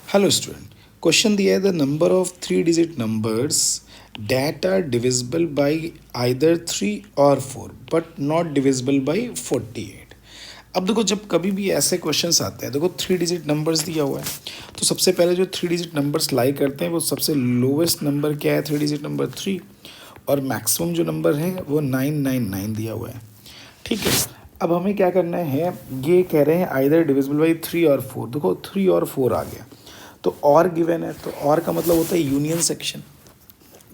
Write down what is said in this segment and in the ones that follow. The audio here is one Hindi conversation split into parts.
हेलो स्टूडेंट, क्वेश्चन दिया है the number of three digit numbers that are divisible by either 3 और 4 बट नॉट डिविजिबल बाई 48। अब देखो, जब कभी भी ऐसे क्वेश्चंस आते हैं, देखो थ्री डिजिट नंबर्स दिया हुआ है, तो सबसे पहले जो थ्री डिजिट नंबर्स लाई करते हैं वो सबसे लोवेस्ट नंबर क्या है, थ्री डिजिट नंबर 3, और मैक्सिमम जो नंबर है वो 999 दिया हुआ है। ठीक है, अब हमें क्या करना है, ये कह रहे हैं आइदर डिविजिबल बाई 3 और 4। देखो 3 और 4 आ गया तो और गिवन है, तो और का मतलब होता है यूनियन सेक्शन।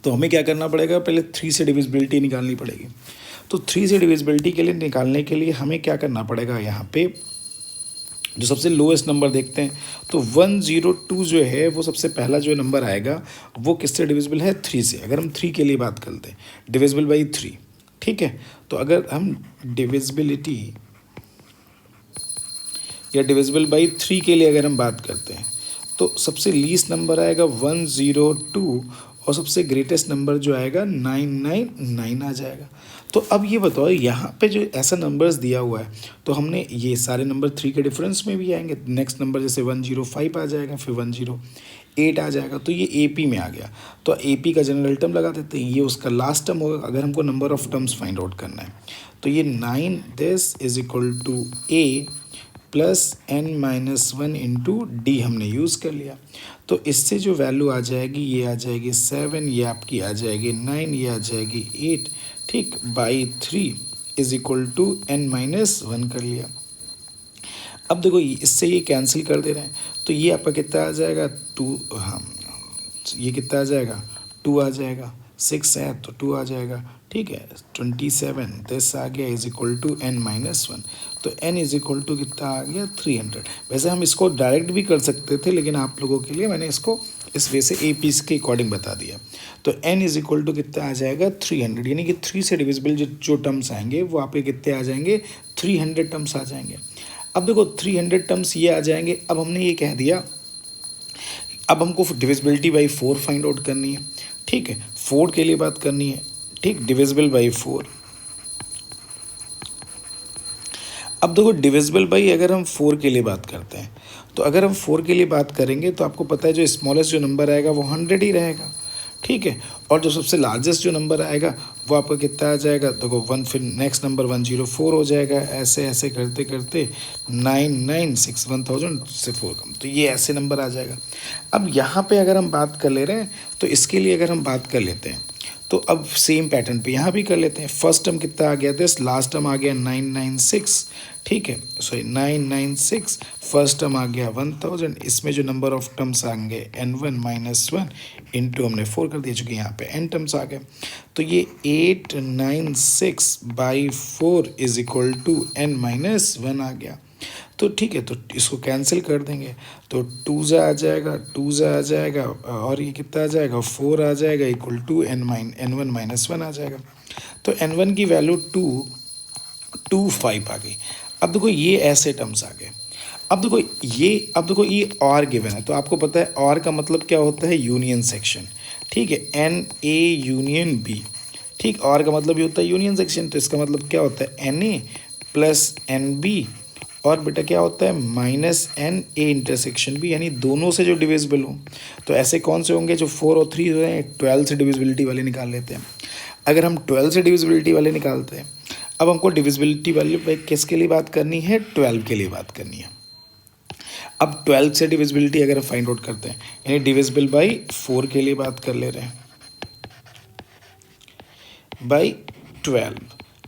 तो हमें क्या करना पड़ेगा, पहले 3 से डिविजिबिलिटी निकालनी पड़ेगी। तो 3 से डिविजिबिलिटी के लिए निकालने के लिए हमें क्या करना पड़ेगा, यहाँ पे जो सबसे लोएस्ट नंबर देखते हैं तो 102 जो है वो सबसे पहला जो नंबर आएगा वो किससे डिविजिबल है, 3 से। अगर हम 3 के लिए बात करते हैं, डिविजिबल बाई 3। ठीक है, तो अगर हम डिविजिबिलिटी या डिविजिबल बाई 3 के लिए अगर हम बात करते हैं तो सबसे लीस्ट नंबर आएगा 102 और सबसे ग्रेटेस्ट नंबर जो आएगा 999 आ जाएगा। तो अब ये बताओ, यहाँ पे जो ऐसा नंबर्स दिया हुआ है तो हमने ये सारे नंबर 3 के डिफरेंस में भी आएंगे। नेक्स्ट नंबर जैसे 105 आ जाएगा, फिर 108 आ जाएगा, तो ये AP में आ गया। तो AP का जनरल टर्म लगा देते हैं, ये उसका लास्ट टर्म होगा अगर हमको number of terms find out करना है। तो ये 9 this is equal to A plus n-1 into d हमने यूज़ कर लिया। तो इससे जो वैल्यू आ जाएगी, ये आ जाएगी 7, ये आपकी आ जाएगी 9, ये आ जाएगी 8। ठीक, by 3 is equal to n-1 कर लिया। अब देखो इससे ये कैंसिल कर दे रहे हैं, तो ये आपका कितना आ जाएगा 2। हाँ, ये कितना आ जाएगा 2 आ जाएगा, 6 है तो 2 आ जाएगा। ठीक है, 27 दिस आ गया इज इक्वल टू n-1। तो n इज इक्वल टू कितना आ गया 300। वैसे हम इसको डायरेक्ट भी कर सकते थे, लेकिन आप लोगों के लिए मैंने इसको इस वे से AP के अकॉर्डिंग बता दिया। तो n इज इक्वल टू कितना आ जाएगा 300, यानी कि 3 से डिविजिबल जो टर्म्स आएंगे वो आपके कितने आ जाएंगे, 300 टर्म्स आ जाएंगे। अब देखो 300 टर्म्स ये आ जाएंगे। अब हमने ये कह दिया, अब हमको डिविजिबिलिटी बाई 4 फाइंड आउट करनी है। ठीक है, 4 के लिए बात करनी है। ठीक, डिविजिबल बाई 4। अब देखो डिविजिबल बाई अगर हम 4 के लिए बात करते हैं, तो अगर हम 4 के लिए बात करेंगे तो आपको पता है जो स्मॉलेस्ट जो नंबर आएगा वो 100 ही रहेगा। ठीक है, और जो सबसे लार्जेस्ट जो नंबर आएगा वो आपका कितना आ जाएगा, देखो 1, फिर नेक्स्ट नंबर 104 हो जाएगा। ऐसे ऐसे करते करते 996 1000 से 4 कम, तो ये ऐसे नंबर आ जाएगा। अब यहाँ पे अगर हम बात कर ले रहे हैं तो इसके लिए अगर हम बात कर लेते हैं तो अब सेम पैटर्न पे यहाँ भी कर लेते हैं। फर्स्ट टर्म कितना आ गया, दिस लास्ट टर्म आ गया 996। ठीक है, सॉरी 996, फर्स्ट टर्म आ गया 1000। इसमें जो नंबर ऑफ टर्म्स आएंगे n1-1 इंटू हमने 4 कर दिया, चूँकि यहाँ पे n टर्म्स आ गए। तो ये 896 by 4 is equal to n-1 आ गया। तो ठीक है, तो इसको कैंसिल कर देंगे, तो 2 जा आ जाएगा, 2 जा आ जाएगा, और ये कितना आ जाएगा 4 आ जाएगा, इक्वल टू n1-1 आ जाएगा। तो n1 की वैल्यू 225 आ गई। अब देखो ये ऐसे टर्म्स आ गए। अब देखो ये और गिवन है, तो आपको पता है और का मतलब क्या होता है, यूनियन सेक्शन। ठीक है, NA यूनियन B। ठीक, और का मतलब ये होता है यूनियन सेक्शन, तो इसका मतलब क्या होता है NA प्लस NB, और बेटा क्या होता है -NA इंटरसेक्शन B, यानी दोनों से जो डिविजिबल हो। तो ऐसे कौन से होंगे, जो 4 और 3 जो हैं 12 से डिविजिबिलिटी वाले निकाल लेते हैं। अगर हम 12 से डिविजिबिलिटी वाले निकालते हैं, अब हमको डिविजिबिलिटी वाले किसके लिए बात करनी है, 12 के लिए बात करनी है। अब 12 से डिविजिबिलिटी अगर फाइंड आउट करते हैं, यानी डिविजिबल बाई 4 के लिए बात कर ले रहे हैं, बाई 12।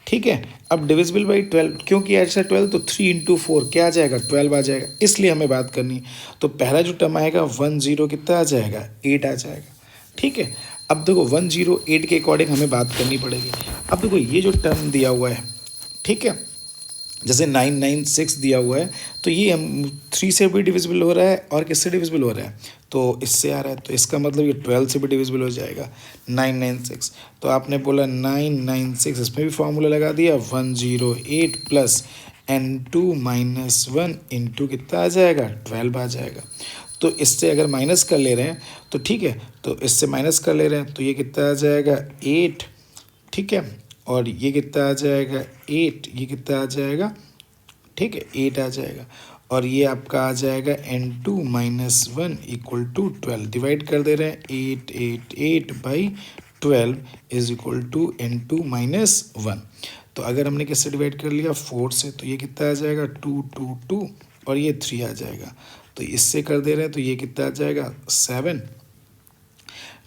ठीक है, अब डिविजिबल बाई 12 क्यों किया ऐसा 12, तो 3 इंटू 4 क्या आ जाएगा 12 आ जाएगा, इसलिए हमें बात करनी। तो पहला जो टर्म आएगा 10 कितना आ जाएगा 8 आ जाएगा। ठीक है, अब देखो 108 के अकॉर्डिंग हमें बात करनी पड़ेगी। अब देखो ये जो टर्म दिया हुआ है, ठीक है, जैसे 996 दिया हुआ है, तो ये हम 3 से भी डिविजिबल हो रहा है और किससे डिविजिबल हो रहा है, तो इससे आ रहा है, तो इसका मतलब ये 12 से भी डिविजिबल हो जाएगा 996। तो आपने बोला 996, इसमें भी फॉर्मूला लगा दिया 108 प्लस n2-1 इंटू कितना आ जाएगा 12 आ जाएगा। तो इससे अगर माइनस कर ले रहे हैं तो ठीक है, तो इससे माइनस कर ले रहे हैं तो ये कितना आ जाएगा 8। ठीक है, और ये कितना आ जाएगा 8, ये कितना आ जाएगा, ठीक है 8 आ जाएगा। और ये आपका आ जाएगा n2 minus 1 equal to 12। Divide कर दे रहे हैं 8/12 is equal to n2 minus 1। तो अगर हमने किससे डिवाइड कर लिया 4 से, तो ये कितना आ जाएगा 2 2 2 और ये 3 आ जाएगा। तो इससे कर दे रहे हैं तो ये कितना आ जाएगा 7,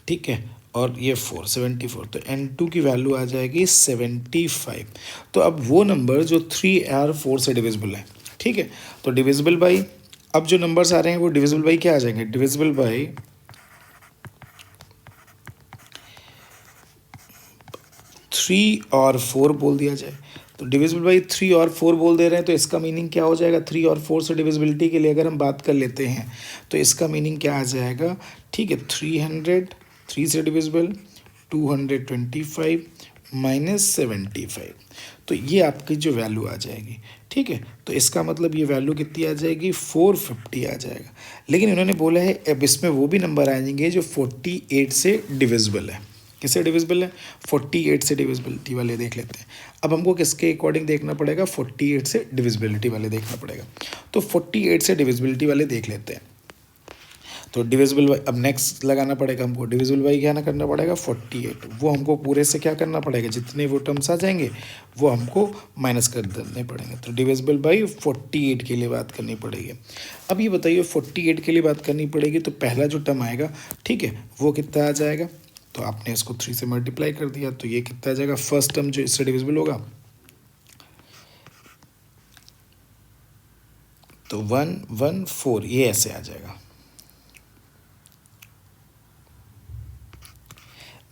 ठीक है, और ये 4 74। तो n2 की वैल्यू आ जाएगी 75। तो अब वो नंबर जो 3 और 4 से डिविजिबल है, ठीक है, तो डिविजिबल बाई, अब जो नंबर्स आ रहे हैं वो डिविजिबल बाई क्या आ जाएंगे, डिविजिबल बाई 3 और 4 बोल दिया जाए। तो डिविजिबल बाई 3 और 4 बोल दे रहे हैं, तो इसका मीनिंग क्या हो जाएगा, 3 और 4 से डिविजिबिलिटी के लिए अगर हम बात कर लेते हैं तो इसका मीनिंग क्या आ जाएगा, ठीक है, 300 3 से डिविजिबल, 225 माइनस 75। तो ये आपकी जो वैल्यू आ जाएगी, ठीक है, तो इसका मतलब ये वैल्यू कितनी आ जाएगी 450 आ जाएगा। लेकिन इन्होंने बोला है अब इसमें वो भी नंबर आएंगे जो 48 से डिविजिबल है। किससे डिविजिबल है, 48 से डिविजिबिलिटी वाले देख लेते हैं। अब हमको किसके अकॉर्डिंग देखना पड़ेगा, 48 से डिविजिबिलिटी वाले देखना पड़ेगा। तो 48 से डिविजिबिलिटी वाले देख लेते हैं। तो डिविजिबल बाई, अब नेक्स्ट लगाना पड़ेगा हमको, डिविजिबल बाई क्या ना करना पड़ेगा 48, वो हमको पूरे से क्या करना पड़ेगा, जितने वो टर्म्स आ जाएंगे वो हमको माइनस कर देने पड़ेंगे। तो डिविजिबल बाई 48 के लिए बात करनी पड़ेगी। अब ये बताइए 48 के लिए बात करनी पड़ेगी, तो पहला जो टर्म आएगा, ठीक है, वो कितना आ जाएगा, तो आपने इसको 3 से मल्टीप्लाई कर दिया, तो ये कितना आ जाएगा, फर्स्ट टर्म जो इससे डिविजिबल होगा तो 114, ये ऐसे आ जाएगा।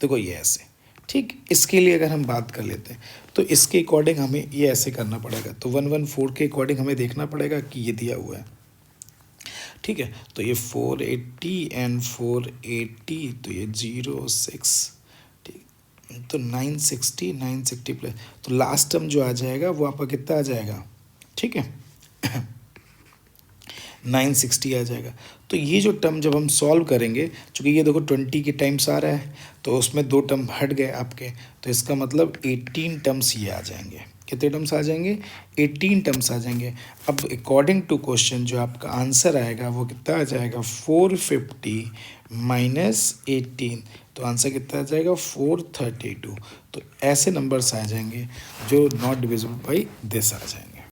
देखो ये ऐसे, ठीक, इसके लिए अगर हम बात कर लेते हैं तो इसके अकॉर्डिंग हमें ये ऐसे करना पड़ेगा। तो 114 के अकॉर्डिंग हमें देखना पड़ेगा कि ये दिया हुआ है, ठीक है, तो ये 480 एंड 480, तो ये 06, ठीक, तो 960 प्लस, तो लास्ट टर्म जो आ जाएगा वो आपका कितना आ जाएगा, ठीक है 960 आ जाएगा। तो ये जो टर्म जब हम सॉल्व करेंगे, चूँकि ये देखो 20 के टाइम्स आ रहा है, तो उसमें 2 टर्म हट गए आपके, तो इसका मतलब 18 टर्म्स ये आ जाएंगे। कितने टर्म्स आ जाएंगे, 18 टर्म्स आ जाएंगे। अब अकॉर्डिंग टू क्वेश्चन जो आपका आंसर आएगा वो कितना आ जाएगा 450 माइनस 18, तो आंसर कितना आ जाएगा 432। तो ऐसे नंबर्स आ जाएंगे जो नॉट डिविजिबल बाई दिस आ जाएंगे।